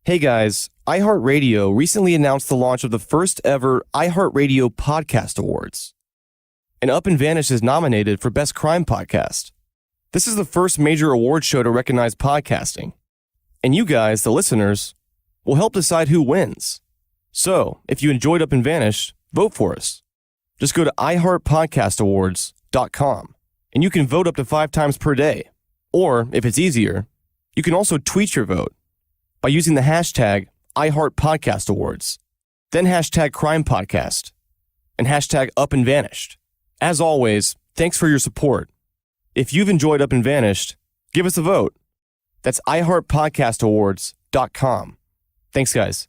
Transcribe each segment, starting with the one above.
Hey guys, iHeartRadio recently announced the launch of the first ever iHeartRadio Podcast Awards. And Up and Vanish is nominated for Best Crime Podcast. This is the first major award show to recognize podcasting. And you guys, the listeners, will help decide who wins. So, if you enjoyed Up and Vanished, vote for us. Just go to iHeartPodcastAwards.com and you can vote up to 5 times per day. Or, if it's easier, you can also tweet your vote by using the hashtag iHeartPodcastAwards, then hashtag CrimePodcast, and hashtag Up and Vanished. As always, thanks for your support. If you've enjoyed Up and Vanished, give us a vote. That's iHeartPodcastAwards.com. Thanks, guys.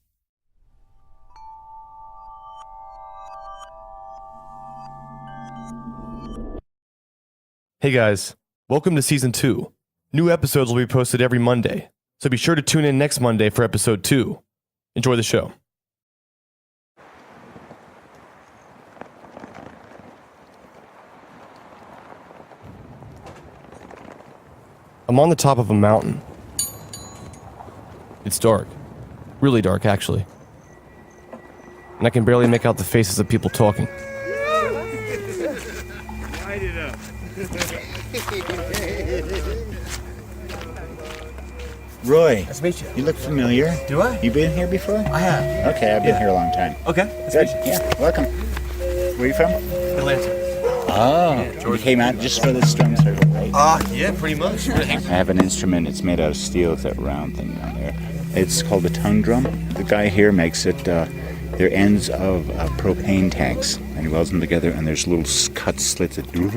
Hey guys, welcome to Season 2. New episodes will be posted every Monday, so be sure to tune in next Monday for Episode 2. Enjoy the show. I'm on the top of a mountain. It's dark. Really dark, actually. And I can barely make out the faces of people talking. Light it up. Roy, Nice to meet you. you look familiar. Do I? You been here before? I have. Okay, I've been here a long time. Okay. Nice to Good. meet you. Yeah, welcome. Where are you from? Atlanta. Oh, you came out just for this drum circle, right? Yeah, pretty much. I have an instrument. It's made out of steel. It's that round thing down there. It's called a tongue drum. The guy here makes it. They're ends of propane tanks, and he welds them together. And there's little cut slits that do.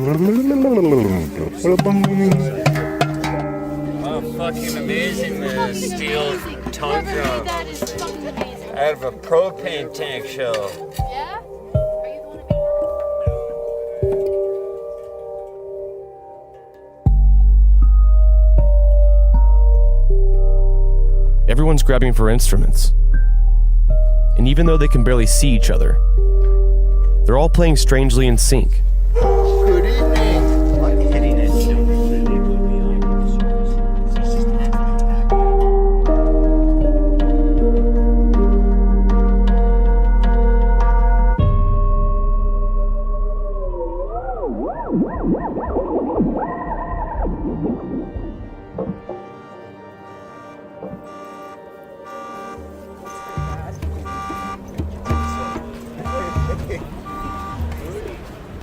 Oh, fucking amazing, the steel tongue drum That is fucking amazing. out of a propane tank shell. Yeah? Are you the one who Everyone's grabbing for instruments. And even though they can barely see each other, they're all playing strangely in sync. Good evening. Hitting it.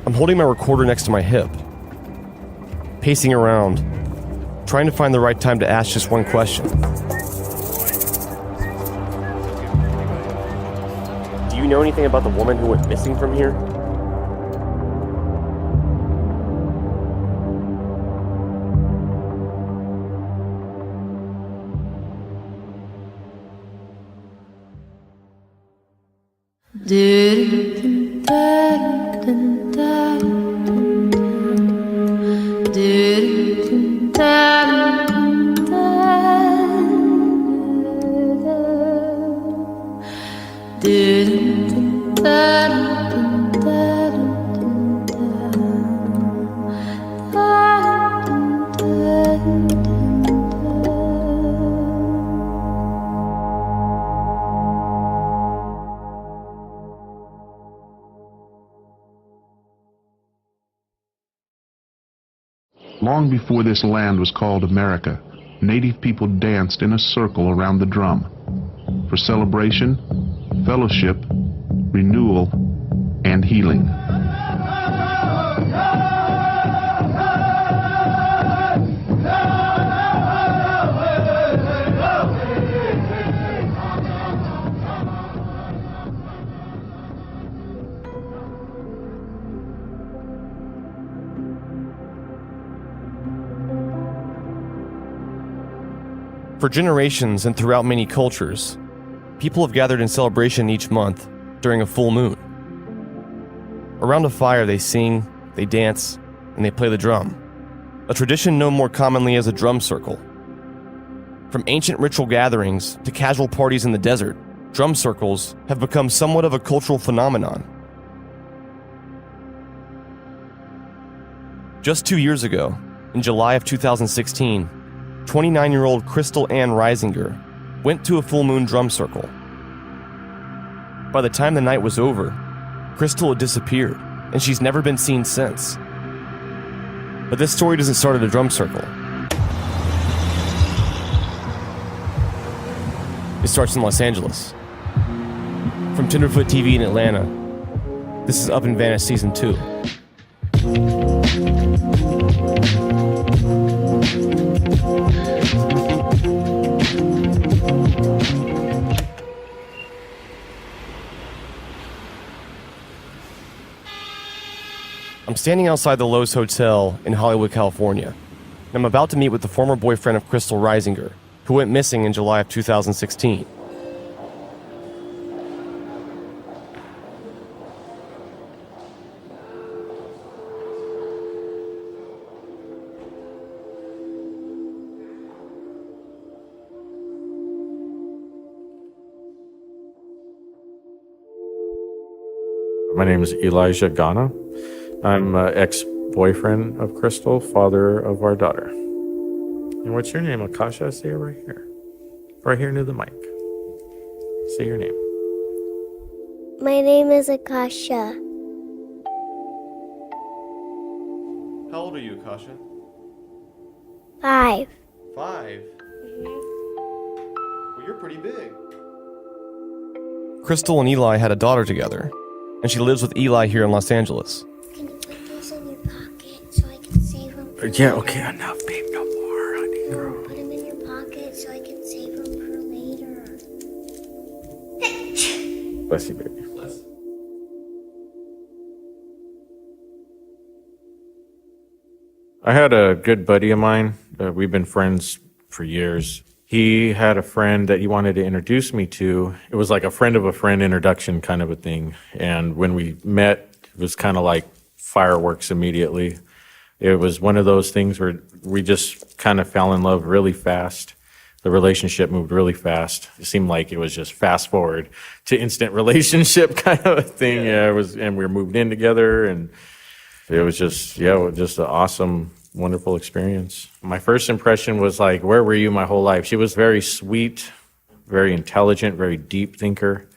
I'm holding my recorder next to my hip, pacing around, trying to find the right time to ask just one question. Do you know anything about the woman who went missing from here? Long before this land was called America, native people danced in a circle around the drum for celebration, fellowship, renewal, and healing. For generations and throughout many cultures, people have gathered in celebration each month during a full moon. Around a fire, they sing, they dance, and they play the drum, a tradition known more commonly as a drum circle. From ancient ritual gatherings to casual parties in the desert, drum circles have become somewhat of a cultural phenomenon. Just 2 years ago, in July of 2016, 29-year-old Krystle Risinger went to a full moon drum circle. By the time the night was over, Krystle had disappeared, and she's never been seen since. But this story doesn't start at a drum circle. It starts in Los Angeles. From Tenderfoot TV in Atlanta, this is Up and Vanished Season 2. I'm standing outside the Lowe's Hotel in Hollywood, California, and I'm about to meet with the former boyfriend of Krystle Reisinger, who went missing in July of 2016. My name is Elijah Ghana. I'm ex-boyfriend of Krystle, father of our daughter. And what's your name, Akasha? Say it right here. Right here near the mic. Say your name. My name is Akasha. How old are you, Akasha? 5. 5? Well, you're pretty big. Krystle and Eli had a daughter together, and she lives with Eli here in Los Angeles. Can you put these in your pocket so I can save them? Yeah, okay, enough, babe. No more, honey girl. Put them in your pocket so I can save them for later. Bless you, baby. I had a good buddy of mine. We've been friends for years. He had a friend that he wanted to introduce me to. It was like a friend of a friend introduction kind of a thing. And when we met, it was kind of like fireworks immediately. It was one of those things where we just kind of fell in love really fast. The relationship moved really fast. It seemed like it was just fast forward to instant relationship kind of a thing. Yeah, it was, and we moved in together, and it was just, just an awesome, wonderful experience. My first impression was like, where were you my whole life? She was very sweet, very intelligent, very deep thinker,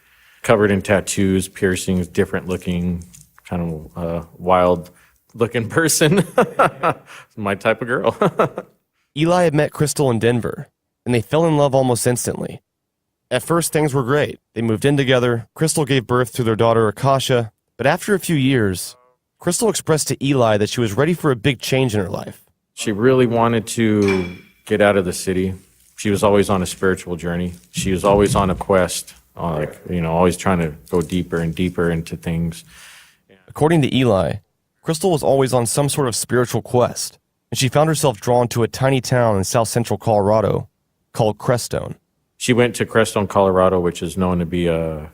covered in tattoos, piercings, different looking, kind of wild looking person. My type of girl. Eli had met Krystle in Denver, and they fell in love almost instantly. At first, things were great. They moved in together. Krystle gave birth to their daughter, Akasha. But after a few years, Krystle expressed to Eli that she was ready for a big change in her life. She really wanted to get out of the city. She was always on a spiritual journey. She was always on a quest, always trying to go deeper and deeper into things. According to Eli, Krystle was always on some sort of spiritual quest, and she found herself drawn to a tiny town in south central Colorado called Crestone. She went to Crestone, Colorado, which is known to be a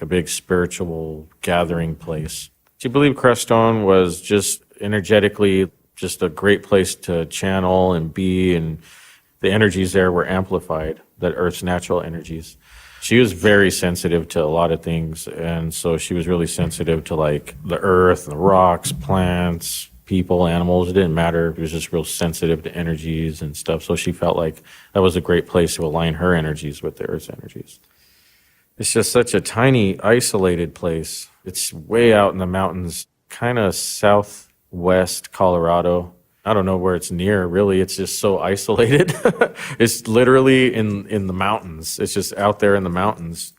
big spiritual gathering place. She believed Crestone was just energetically just a great place to channel and be, and the energies there were amplified, that Earth's natural energies. She was very sensitive to a lot of things, and so she was really sensitive to like the earth, the rocks, plants, people, animals. It didn't matter. It was just real sensitive to energies and stuff. So she felt like that was a great place to align her energies with the Earth's energies. It's just such a tiny, isolated place. It's way out in the mountains, kind of southwest Colorado. I don't know where it's near, really. It's just so isolated. It's literally in the mountains. It's just out there in the mountains.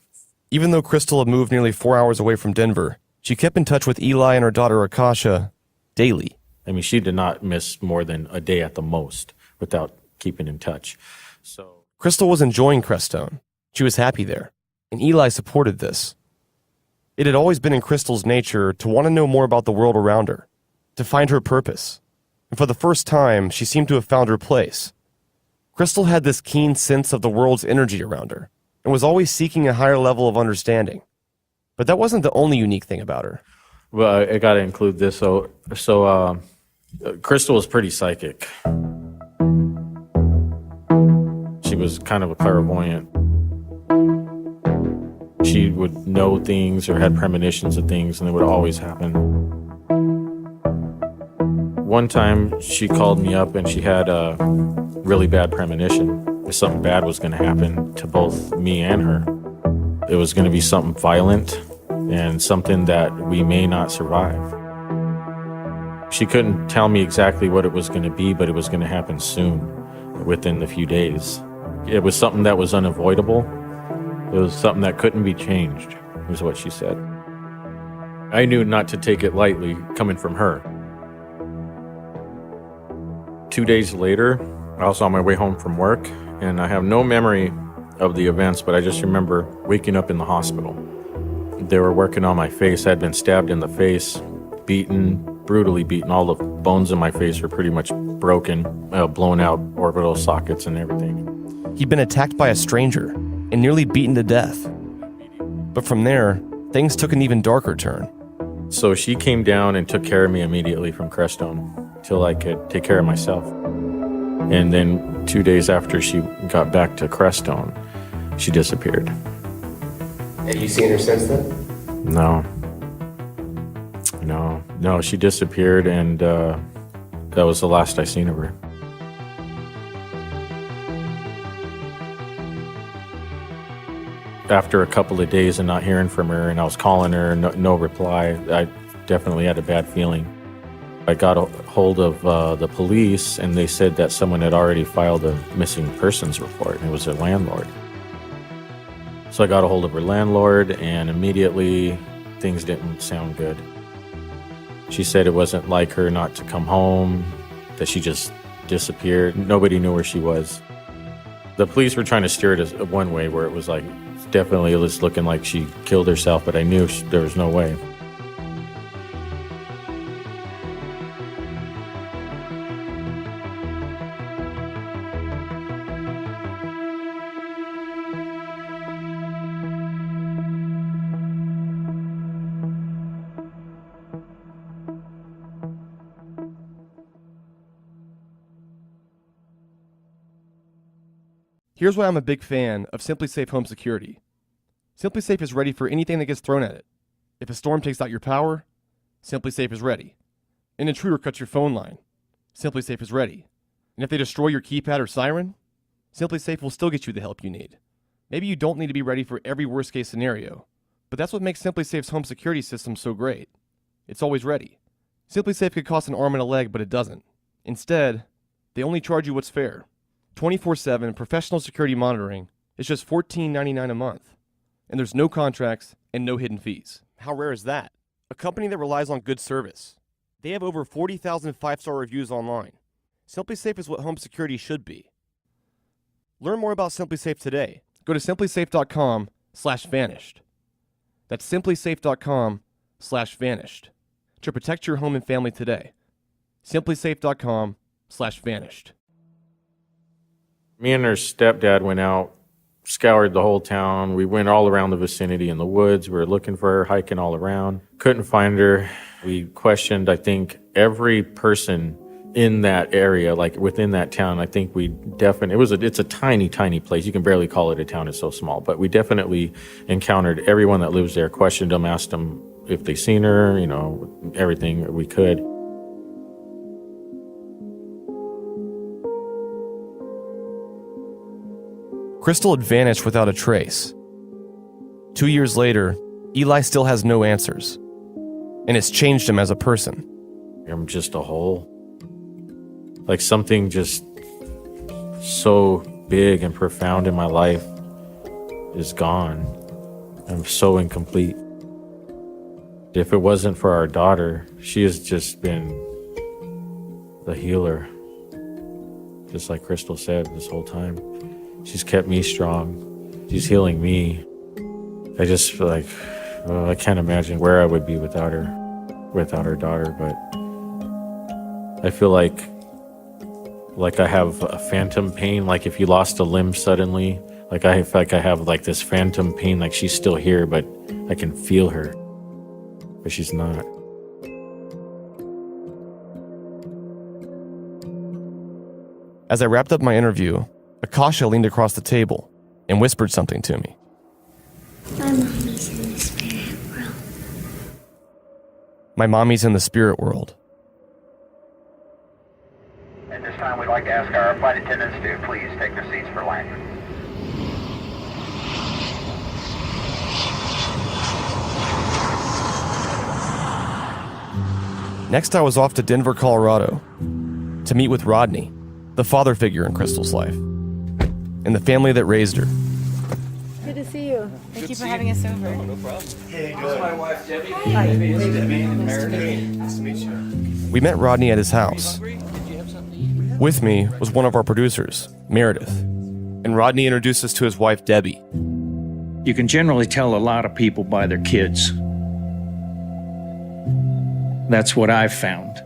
Even though Krystle had moved nearly 4 hours away from Denver, she kept in touch with Eli and her daughter Akasha daily. I mean, she did not miss more than a day at the most without keeping in touch. So Krystle was enjoying Crestone. She was happy there, and Eli supported this. It had always been in Krystle's nature to want to know more about the world around her, to find her purpose. And for the first time, she seemed to have found her place. Krystle had this keen sense of the world's energy around her, and was always seeking a higher level of understanding. But that wasn't the only unique thing about her. Well, I got to include this. So Krystle was pretty psychic. She was kind of a clairvoyant. She would know things or had premonitions of things, and they would always happen. One time, she called me up, and she had a really bad premonition. if something bad was going to happen to both me and her. It was going to be something violent and something that we may not survive. She couldn't tell me exactly what it was going to be, but it was going to happen soon, within a few days. It was something that was unavoidable. It was something that couldn't be changed, is what she said. I knew not to take it lightly coming from her. 2 days later, I was on my way home from work, and I have no memory of the events, but I just remember waking up in the hospital. They were working on my face. I had been stabbed in the face, beaten, brutally beaten. All the bones in my face were pretty much broken, blown out orbital sockets and everything. He'd been attacked by a stranger and nearly beaten to death. But from there, things took an even darker turn. So she came down and took care of me immediately from Crestone till I could take care of myself. And then 2 days after she got back to Crestone, she disappeared. Have you seen her since then? No, she disappeared, and that was the last I seen of her. After a couple of days of not hearing from her, and I was calling her, no reply, I definitely had a bad feeling. I got a hold of the police, and they said that someone had already filed a missing persons report, and it was her landlord. So I got a hold of her landlord, and immediately things didn't sound good. She said it wasn't like her not to come home, that she just disappeared. Nobody knew where she was. The police were trying to steer it one way, where it was like, definitely it was looking like she killed herself, but I knew there was no way. Here's why I'm a big fan of SimpliSafe Home Security. SimpliSafe is ready for anything that gets thrown at it. If a storm takes out your power, SimpliSafe is ready. An intruder cuts your phone line, SimpliSafe is ready. And if they destroy your keypad or siren, SimpliSafe will still get you the help you need. Maybe you don't need to be ready for every worst case scenario, but that's what makes SimpliSafe's home security system so great. It's always ready. SimpliSafe could cost an arm and a leg, but it doesn't. Instead, they only charge you what's fair. 24/7 professional security monitoring is just $14.99 a month. And there's no contracts and no hidden fees. How rare is that? A company that relies on good service. They have over 40,000 five-star reviews online. SimpliSafe is what home security should be. Learn more about SimpliSafe today. Go to simplysafe.com/vanished. That's simplysafe.com/vanished to protect your home and family today. simplysafe.com/vanished. Me and her stepdad went out, scoured the whole town. We went all around the vicinity in the woods. We were looking for her, hiking all around. Couldn't find her. We questioned, I think, every person in that area, like within that town. I think we definitely, it's a tiny, tiny place. You can barely call it a town, it's so small. But we definitely encountered everyone that lives there, questioned them, asked them if they seen her, everything we could. Krystle had vanished without a trace. 2 years later, Eli still has no answers. And it's changed him as a person. I'm just a hole. Like something just so big and profound in my life is gone. I'm so incomplete. If it wasn't for our daughter, she has just been the healer. Just like Krystle said this whole time. She's kept me strong. She's healing me. I just feel like, I can't imagine where I would be without her daughter, but I feel like I have a phantom pain, like if you lost a limb suddenly, like I feel like I have like this phantom pain, like she's still here, but I can feel her, but she's not. As I wrapped up my interview, Akasha leaned across the table and whispered something to me. My mommy's in the spirit world. My mommy's in the spirit world. At this time, we'd like to ask our flight attendants to please take their seats for landing. Next, I was off to Denver, Colorado, to meet with Rodney, the father figure in Krystle's life, and the family that raised her. Good to see you. Thank you for having us over. No problem. This is my wife, Debbie. Debbie is Debbie and Meredith. Nice to meet you. We met Rodney at his house. With me was one of our producers, Meredith, and Rodney introduced us to his wife, Debbie. You can generally tell a lot of people by their kids. That's what I've found.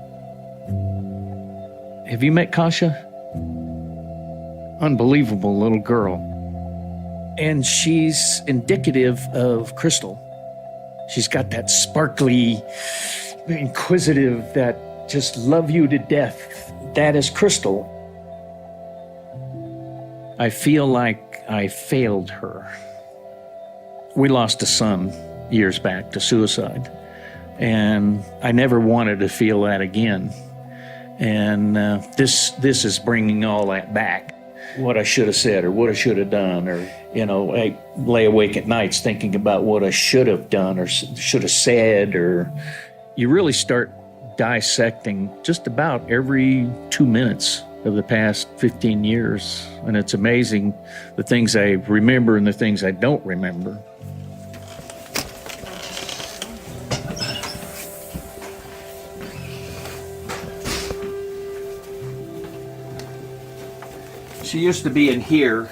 Have you met Kasha? Unbelievable little girl. And she's indicative of Krystle. She's got that sparkly, inquisitive, that just love you to death. That is Krystle. I feel like I failed her. We lost a son years back to suicide. And I never wanted to feel that again. And this is bringing all that back. What I should have said or what I should have done, or, I lay awake at nights thinking about what I should have done or should have said, or you really start dissecting just about every 2 minutes of the past 15 years. And it's amazing the things I remember and the things I don't remember. She used to be in here.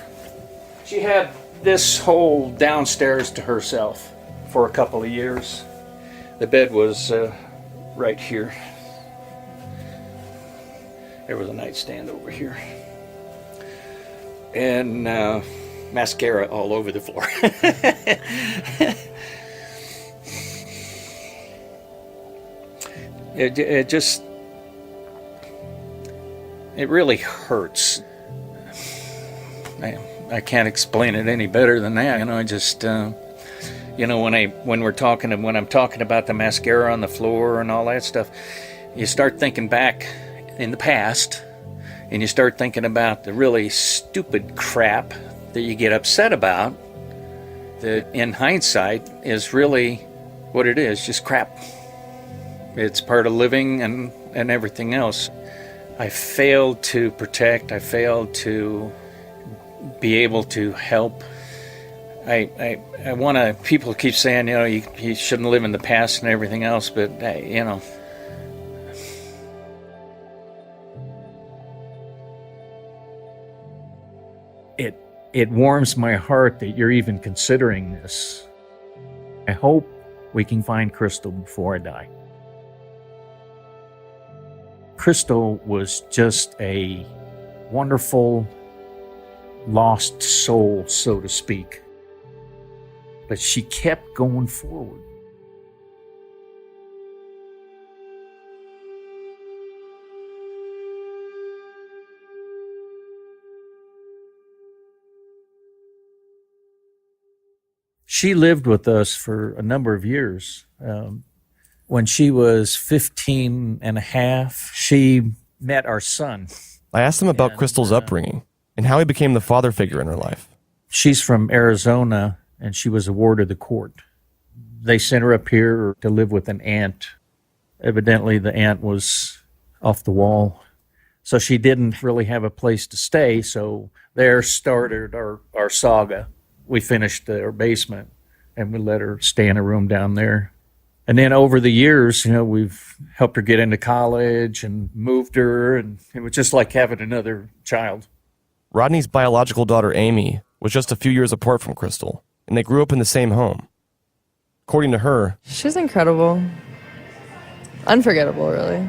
She had this whole downstairs to herself for a couple of years. The bed was right here. There was a nightstand over here. And mascara all over the floor. It really hurts. I can't explain it any better than that. When I'm talking about the mascara on the floor and all that stuff, you start thinking back in the past, and you start thinking about the really stupid crap that you get upset about, that in hindsight is really what it is, just crap. It's part of living and everything else. I failed to protect, I failed to be able to help. I want to, people keep saying, you shouldn't live in the past and everything else, but, It warms my heart that you're even considering this. I hope we can find Krystle before I die. Krystle was just a wonderful lost soul, so to speak. But she kept going forward. She lived with us for a number of years. When she was 15 and a half, she met our son. I asked him about Krystle's upbringing and how he became the father figure in her life. She's from Arizona, and she was a ward of the court. They sent her up here to live with an aunt. Evidently, the aunt was off the wall, so she didn't really have a place to stay, so there started our saga. We finished our basement, and we let her stay in a room down there. And then over the years, we've helped her get into college and moved her, and it was just like having another child. Rodney's biological daughter, Amy, was just a few years apart from Krystle, and they grew up in the same home. According to her, She's incredible. Unforgettable, really.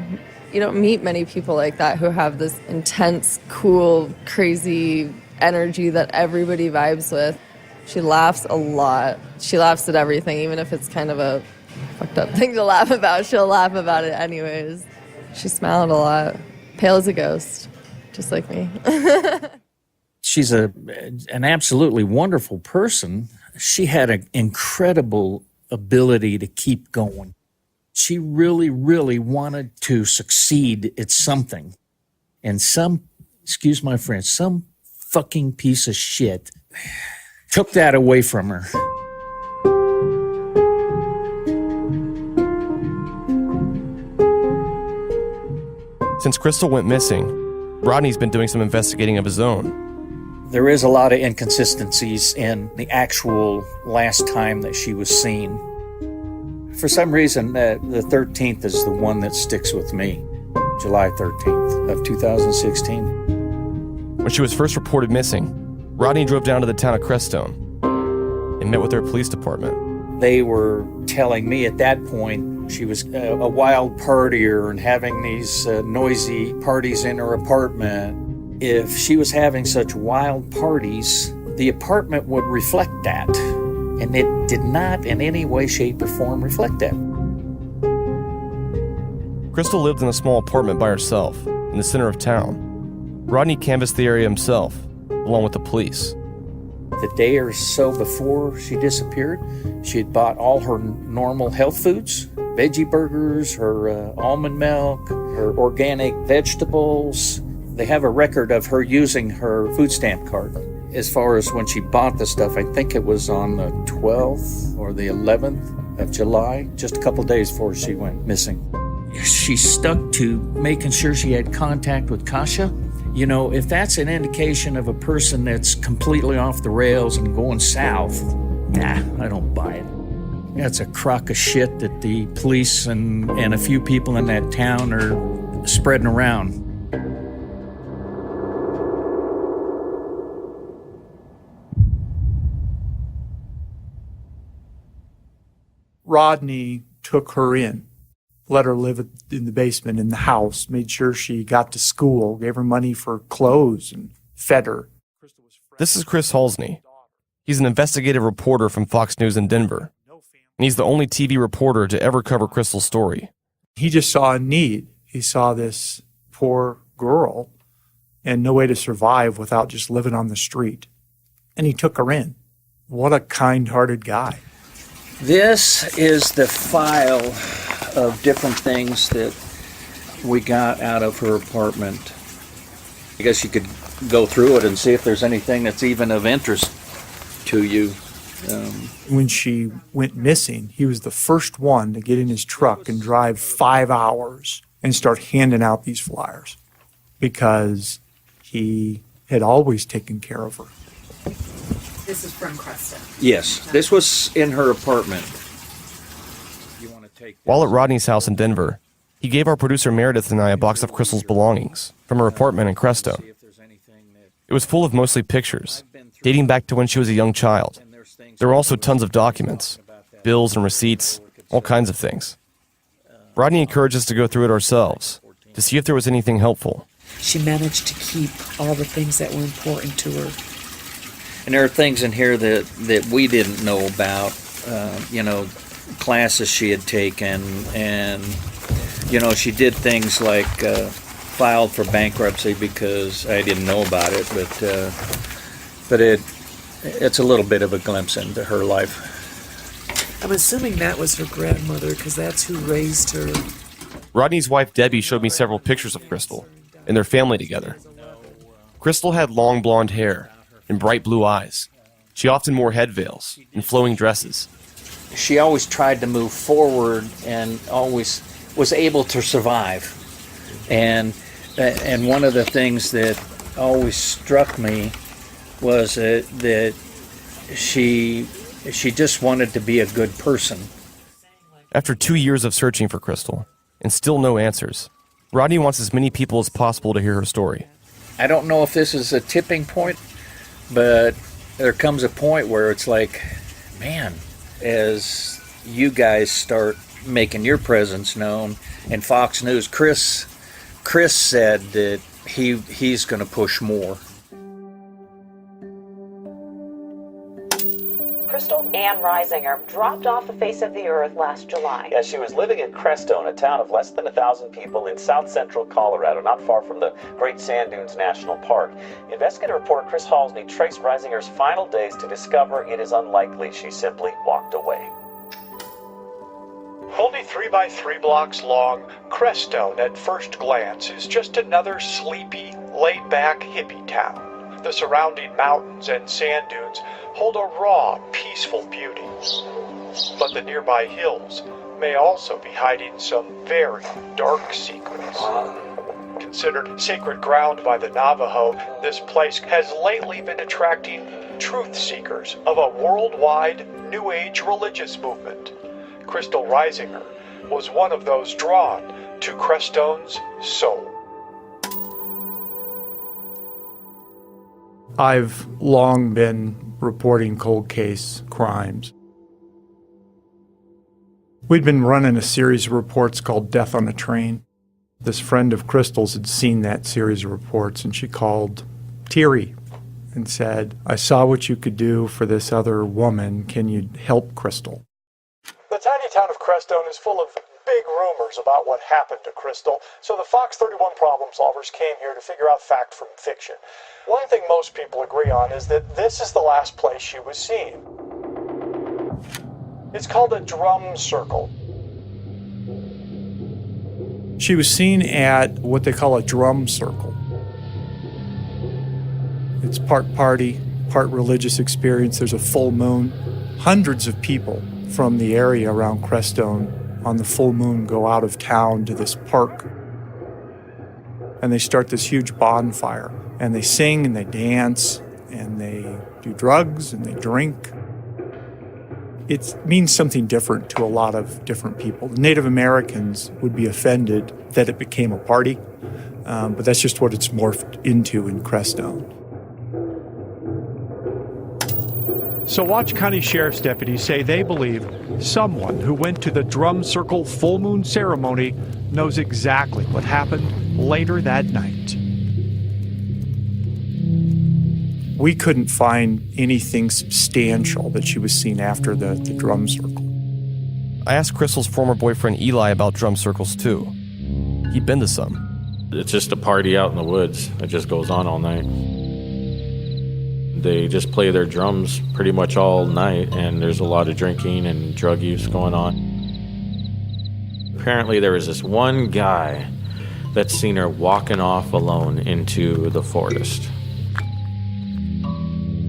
You don't meet many people like that who have this intense, cool, crazy energy that everybody vibes with. She laughs a lot. She laughs at everything, even if it's kind of a fucked up thing to laugh about. She'll laugh about it anyways. She smiled a lot. Pale as a ghost, just like me. She's an absolutely wonderful person. She had an incredible ability to keep going. She really, really wanted to succeed at something. And excuse my French, some fucking piece of shit took that away from her. Since Krystle went missing, Rodney's been doing some investigating of his own. There is a lot of inconsistencies in the actual last time that she was seen. For some reason, the 13th is the one that sticks with me. July 13th of 2016. When she was first reported missing, Rodney drove down to the town of Crestone and met with their police department. They were telling me at that point she was a wild partier and having these noisy parties in her apartment. If she was having such wild parties, the apartment would reflect that. And it did not in any way, shape, or form reflect that. Krystle lived in a small apartment by herself in the center of town. Rodney canvassed the area himself, along with the police. The day or so before she disappeared, she had bought all her normal health foods, veggie burgers, her almond milk, her organic vegetables. They have a record of her using her food stamp card. As far as when she bought the stuff, I think it was on the 12th or the 11th of July, just a couple days before she went missing. She stuck to making sure she had contact with Kasha. You know, if that's an indication of a person that's completely off the rails and going south, nah, I don't buy it. That's a crock of shit that the police and a few people in that town are spreading around. Rodney took her in, let her live in the basement in the house, made sure she got to school, gave her money for clothes, and fed her. This is Chris Halsney. He's an investigative reporter from Fox News in Denver, and he's the only TV reporter to ever cover Krystle's story. He just saw a need. He saw this poor girl and no way to survive without just living on the street. And he took her in. What a kind-hearted guy. This is the file of different things that we got out of her apartment. I guess you could go through it and see if there's anything that's even of interest to you. When she went missing, he was the first one to get in his truck and drive 5 hours and start handing out these flyers because he had always taken care of her. This is from Krystle. Yes, this was in her apartment. While at Rodney's house in Denver, he gave our producer Meredith and I a box of Krystle's belongings from her apartment in Crestone. It was full of mostly pictures, dating back to when she was a young child. There were also tons of documents, bills and receipts, all kinds of things. Rodney encouraged us to go through it ourselves, to see if there was anything helpful. She managed to keep all the things that were important to her. And there are things in here that we didn't know about, classes she had taken, and, she did things like filed for bankruptcy because I didn't know about it, but it's a little bit of a glimpse into her life. I'm assuming that was her grandmother because that's who raised her. Rodney's wife Debbie showed me several pictures of Krystle and their family together. Krystle had long blonde hair and bright blue eyes. She often wore head veils and flowing dresses. She always tried to move forward and always was able to survive. And one of the things that always struck me was that she just wanted to be a good person. After 2 years of searching for Krystle and still no answers, Rodney wants as many people as possible to hear her story. I don't know if this is a tipping point, but there comes a point where it's like, man, as you guys start making your presence known, and Fox News, Chris said that he's going to push more. Krystle Ann Reisinger dropped off the face of the earth last July. As she was living in Crestone, a town of less than 1,000 people in south central Colorado, not far from the Great Sand Dunes National Park. Investigative reporter Chris Halsney traced Reisinger's final days to discover it is unlikely she simply walked away. Only 3x3 blocks long, Crestone at first glance is just another sleepy, laid-back hippie town. The surrounding mountains and sand dunes hold a raw, peaceful beauty. But the nearby hills may also be hiding some very dark secrets. Considered sacred ground by the Navajo, this place has lately been attracting truth seekers of a worldwide New Age religious movement. Krystle Reisinger was one of those drawn to Crestone's soul. I've long been reporting cold case crimes. We'd been running a series of reports called Death on a Train. This friend of Krystle's had seen that series of reports, and she called teary and said, "I saw what you could do for this other woman. Can you help Krystle?" The tiny town of Crestone is full of big rumors about what happened to Krystle, so the Fox 31 problem solvers came here to figure out fact from fiction. One thing most people agree on is that this is the last place she was seen. It's called a drum circle. She was seen at what they call a drum circle. It's part party, part religious experience. There's a full moon. Hundreds of people from the area around Crestone on the full moon go out of town to this park. And they start this huge bonfire. And they sing and they dance and they do drugs and they drink. It means something different to a lot of different people. Native Americans would be offended that it became a party, but that's just what it's morphed into in Crestone. So Watch County Sheriff's deputies say they believe someone who went to the drum circle full moon ceremony knows exactly what happened later that night. We couldn't find anything substantial that she was seen after the drum circle. I asked Krystle's former boyfriend Eli about drum circles too. He'd been to some. It's just a party out in the woods. It just goes on all night. They just play their drums pretty much all night, and there's a lot of drinking and drug use going on. Apparently there was this one guy that's seen her walking off alone into the forest.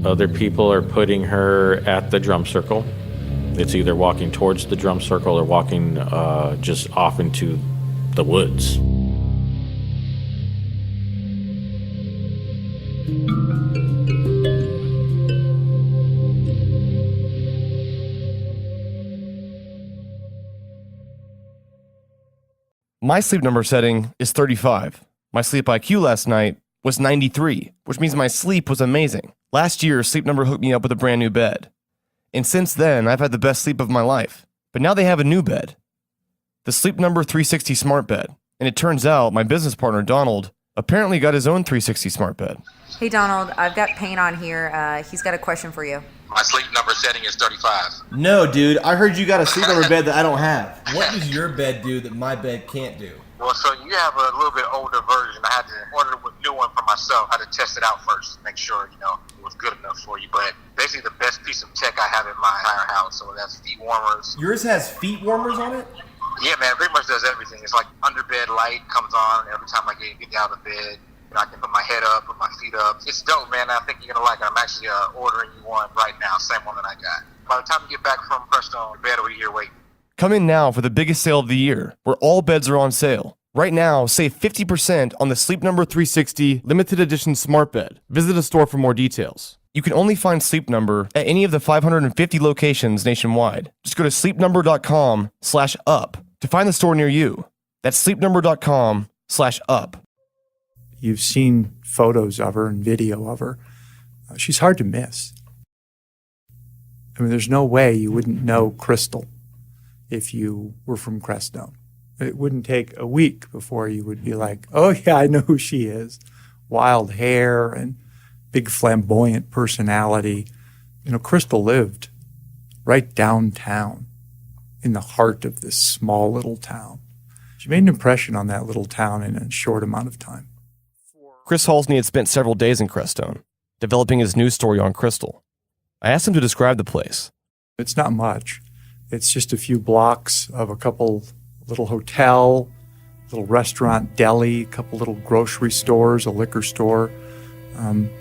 Other people are putting her at the drum circle. It's either walking towards the drum circle or walking just off into the woods. My sleep number setting is 35. My sleep IQ last night was 93, which means my sleep was amazing. Last year, Sleep Number hooked me up with a brand new bed. And since then, I've had the best sleep of my life. But now they have a new bed. The Sleep Number 360 smart bed. And it turns out my business partner, Donald, apparently got his own 360 smart bed. Hey, Donald, I've got Payne on here. He's got a question for you. My sleep number setting is 35. No, dude, I heard you got a sleep number bed that I don't have. What does your bed do that my bed can't do? Well, so you have a little bit older version. I had to order a new one for myself. I had to test it out first to make sure, it was good enough for you. But basically the best piece of tech I have in my entire house. So that's feet warmers. Yours has feet warmers on it? Yeah, man, it pretty much does everything. It's like underbed light comes on every time I get out of bed. I can put my head up, put my feet up. It's dope, man. I think you're going to like it. I'm actually ordering you one right now, same one that I got. By the time you get back from Crestone, your bed will be here waiting. Come in now for the biggest sale of the year, where all beds are on sale. Right now, save 50% on the Sleep Number 360 limited edition smart bed. Visit a store for more details. You can only find Sleep Number at any of the 550 locations nationwide. Just go to sleepnumber.com/up to find the store near you. That's sleepnumber.com/up. You've seen photos of her and video of her. She's hard to miss. I mean, there's no way you wouldn't know Krystle if you were from Crestone. It wouldn't take a week before you would be like, oh yeah, I know who she is. Wild hair and big flamboyant personality. Krystle lived right downtown in the heart of this small little town. She made an impression on that little town in a short amount of time. Chris Halsney had spent several days in Crestone, developing his news story on Krystle. I asked him to describe the place. It's not much. It's just a few blocks of a couple little hotel, little restaurant, deli, a couple little grocery stores, a liquor store.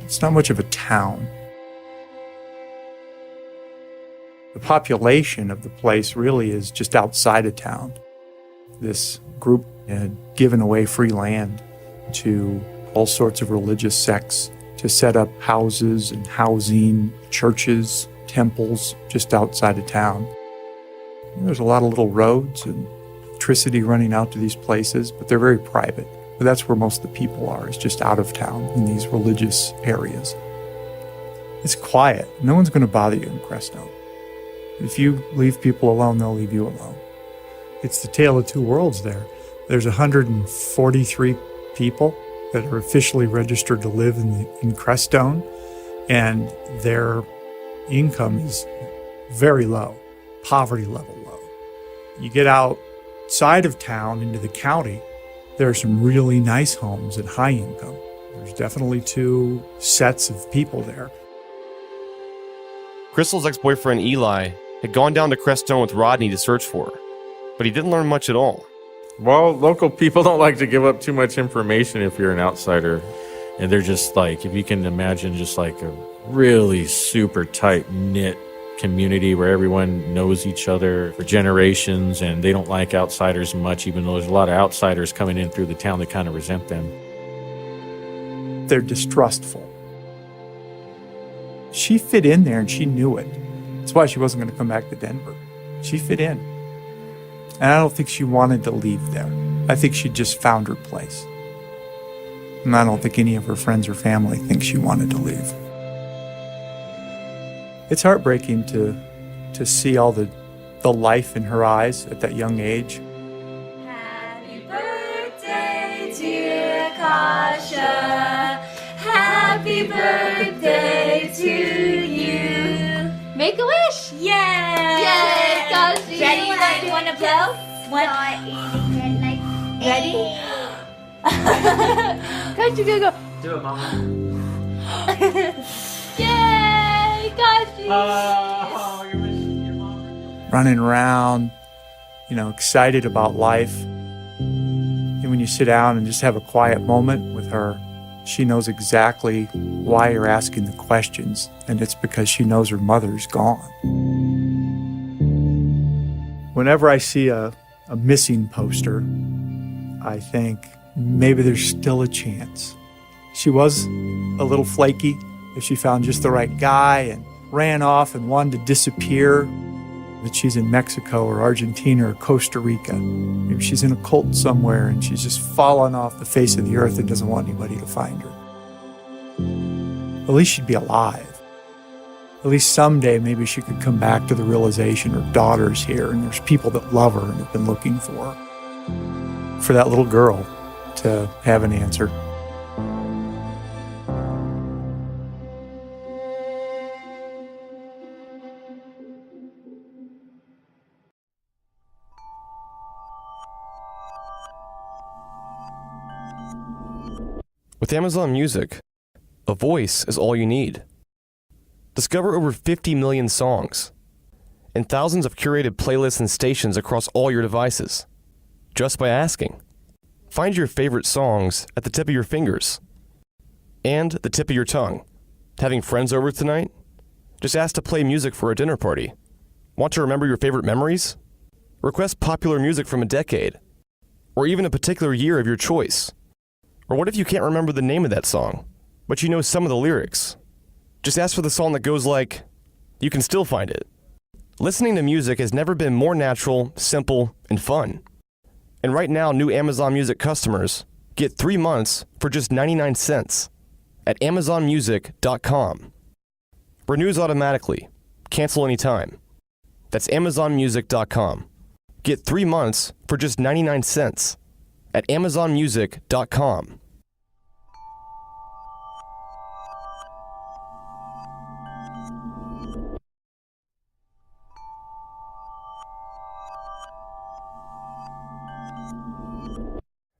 It's not much of a town. The population of the place really is just outside of town. This group had given away free land to all sorts of religious sects to set up houses and housing, churches, temples just outside of town. There's a lot of little roads and electricity running out to these places, but they're very private. But that's where most of the people are, is just out of town in these religious areas. It's quiet. No one's going to bother you in Crestone. If you leave people alone, they'll leave you alone. It's the tale of two worlds there. There's 143 people that are officially registered to live in Crestone, and their income is very low, poverty level low. You get outside of town into the county, there are some really nice homes and high income. There's definitely two sets of people there. Krystle's ex-boyfriend Eli had gone down to Crestone with Rodney to search for her, but he didn't learn much at all. Well, local people don't like to give up too much information if you're an outsider. And they're just like, if you can imagine just like a really super tight-knit community where everyone knows each other for generations, and they don't like outsiders much, even though there's a lot of outsiders coming in through the town that kind of resent them. They're distrustful. She fit in there and she knew it. That's why she wasn't going to come back to Denver. She fit in. And I don't think she wanted to leave there. I think she just found her place. And I don't think any of her friends or family think she wanted to leave. It's heartbreaking to see all the life in her eyes at that young age. Happy birthday, dear Kasha. Happy birthday to you. Make a wish. Yay! Yay, Kashi. Ready? Want to blow? Start eating it like Ready? Kashi, go. Do it, Mama. Yay, Kashi. You're missing your mom. Running around, excited about life. And when you sit down and just have a quiet moment with her, she knows exactly why you're asking the questions, and it's because she knows her mother's gone. Whenever I see a missing poster, I think maybe there's still a chance. She was a little flaky if she found just the right guy and ran off and wanted to disappear, that she's in Mexico or Argentina or Costa Rica. Maybe she's in a cult somewhere and she's just fallen off the face of the earth and doesn't want anybody to find her. At least she'd be alive. At least someday maybe she could come back to the realization her daughter's here and there's people that love her and have been looking for her. For that little girl to have an answer. With Amazon Music, a voice is all you need. Discover over 50 million songs and thousands of curated playlists and stations across all your devices, just by asking. Find your favorite songs at the tip of your fingers and the tip of your tongue. Having friends over tonight? Just ask to play music for a dinner party. Want to remember your favorite memories? Request popular music from a decade, or even a particular year of your choice. Or what if you can't remember the name of that song, but you know some of the lyrics? Just ask for the song that goes like, you can still find it. Listening to music has never been more natural, simple, and fun. And right now, new Amazon Music customers get 3 months for just 99 cents at amazonmusic.com. Renews automatically. Cancel anytime. That's amazonmusic.com. Get 3 months for just 99 cents at amazonmusic.com.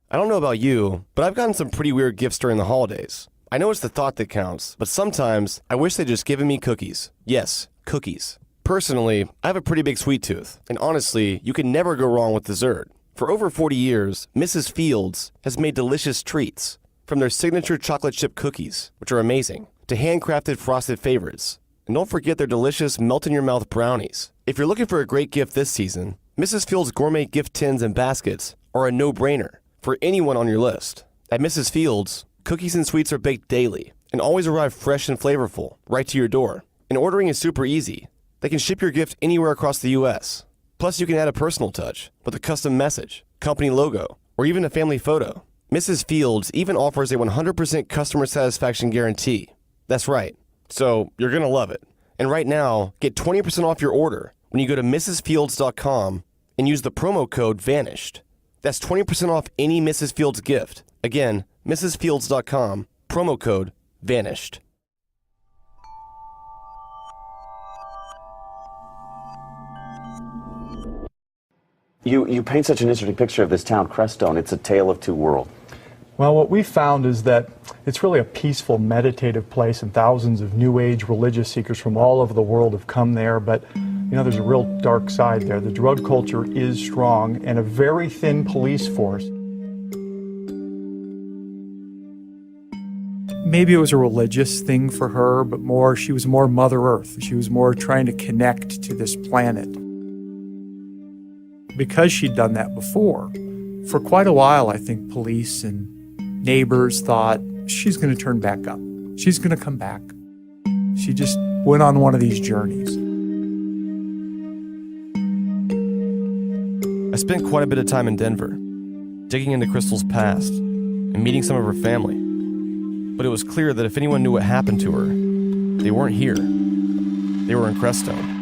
I don't know about you, but I've gotten some pretty weird gifts during the holidays. I know it's the thought that counts, but sometimes I wish they'd just given me cookies. Yes, cookies. Personally, I have a pretty big sweet tooth, and honestly, you can never go wrong with dessert. For over 40 years, Mrs. Fields has made delicious treats, from their signature chocolate chip cookies, which are amazing, to handcrafted frosted favorites. And don't forget their delicious melt-in-your-mouth brownies. If you're looking for a great gift this season, Mrs. Fields gourmet gift tins and baskets are a no-brainer for anyone on your list. At Mrs. Fields, cookies and sweets are baked daily and always arrive fresh and flavorful right to your door. And ordering is super easy. They can ship your gift anywhere across the U.S. Plus, you can add a personal touch with a custom message, company logo, or even a family photo. Mrs. Fields even offers a 100% customer satisfaction guarantee. That's right. So you're going to love it. And right now, get 20% off your order when you go to mrsfields.com and use the promo code VANISHED. That's 20% off any Mrs. Fields gift. Again, mrsfields.com, promo code VANISHED. You paint such an interesting picture of this town, Crestone. It's a tale of two worlds. Well, what we found is that it's really a peaceful, meditative place, and thousands of New Age religious seekers from all over the world have come there. But, there's a real dark side there. The drug culture is strong, and a very thin police force. Maybe it was a religious thing for her, but she was more Mother Earth. She was more trying to connect to this planet. Because she'd done that before, for quite a while, I think police and neighbors thought, she's going to turn back up. She's going to come back. She just went on one of these journeys. I spent quite a bit of time in Denver, digging into Krystle's past and meeting some of her family. But it was clear that if anyone knew what happened to her, they weren't here. They were in Crestone.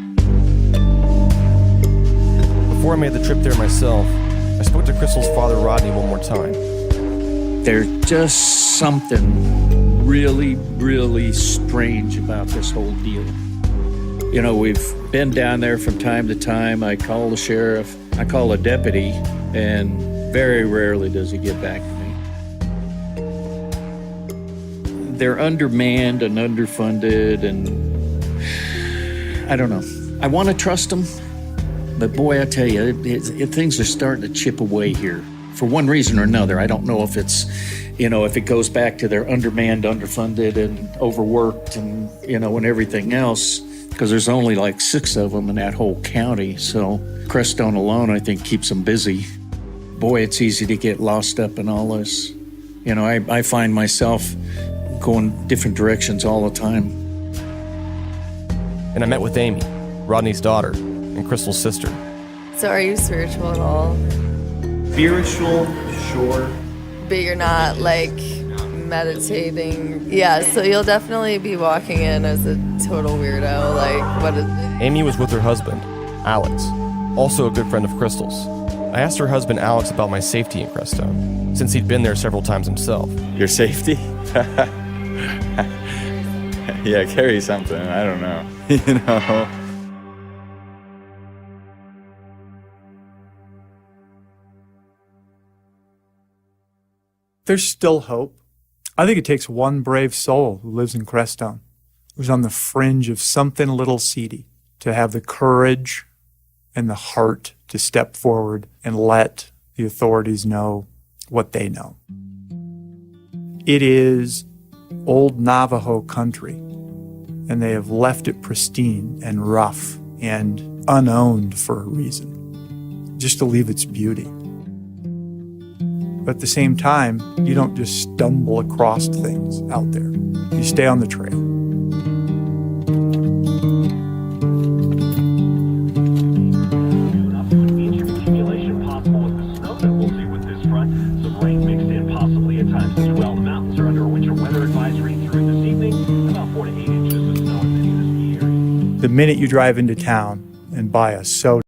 Before I made the trip there myself, I spoke to Krystle's father, Rodney, one more time. There's just something really, really strange about this whole deal. We've been down there from time to time. I call the sheriff, I call a deputy, and very rarely does he get back to me. They're undermanned and underfunded, and I don't know. I want to trust them, but boy, I tell you, things are starting to chip away here. For one reason or another. I don't know if it's, if it goes back to they're undermanned, underfunded, and overworked, and, and everything else, because there's only like 6 of them in that whole county. So Crestone alone, I think, keeps them busy. Boy, it's easy to get lost up in all this. I find myself going different directions all the time. And I met with Amy, Rodney's daughter, and Krystle's sister. So are you spiritual at all? Spiritual, sure. But you're not meditating. Yeah, so you'll definitely be walking in as a total weirdo. What is it? Amy was with her husband, Alex, also a good friend of Krystle's. I asked her husband, Alex, about my safety in Crestone, since he'd been there several times himself. Your safety? Yeah, carry something. I don't know. There's still hope. I think it takes one brave soul who lives in Crestone, who's on the fringe of something a little seedy, to have the courage and the heart to step forward and let the authorities know what they know. It is old Navajo country, and they have left it pristine and rough and unowned for a reason, just to leave its beauty. But at the same time, you don't just stumble across things out there. You stay on the trail. Accumulation possible with the snow that we'll see with this front. Some rain mixed in possibly at times as well. The mountains are under a winter weather advisory through this evening. About 4 to 8 inches of snow in many of the ski areas. The minute you drive into town and buy a soda,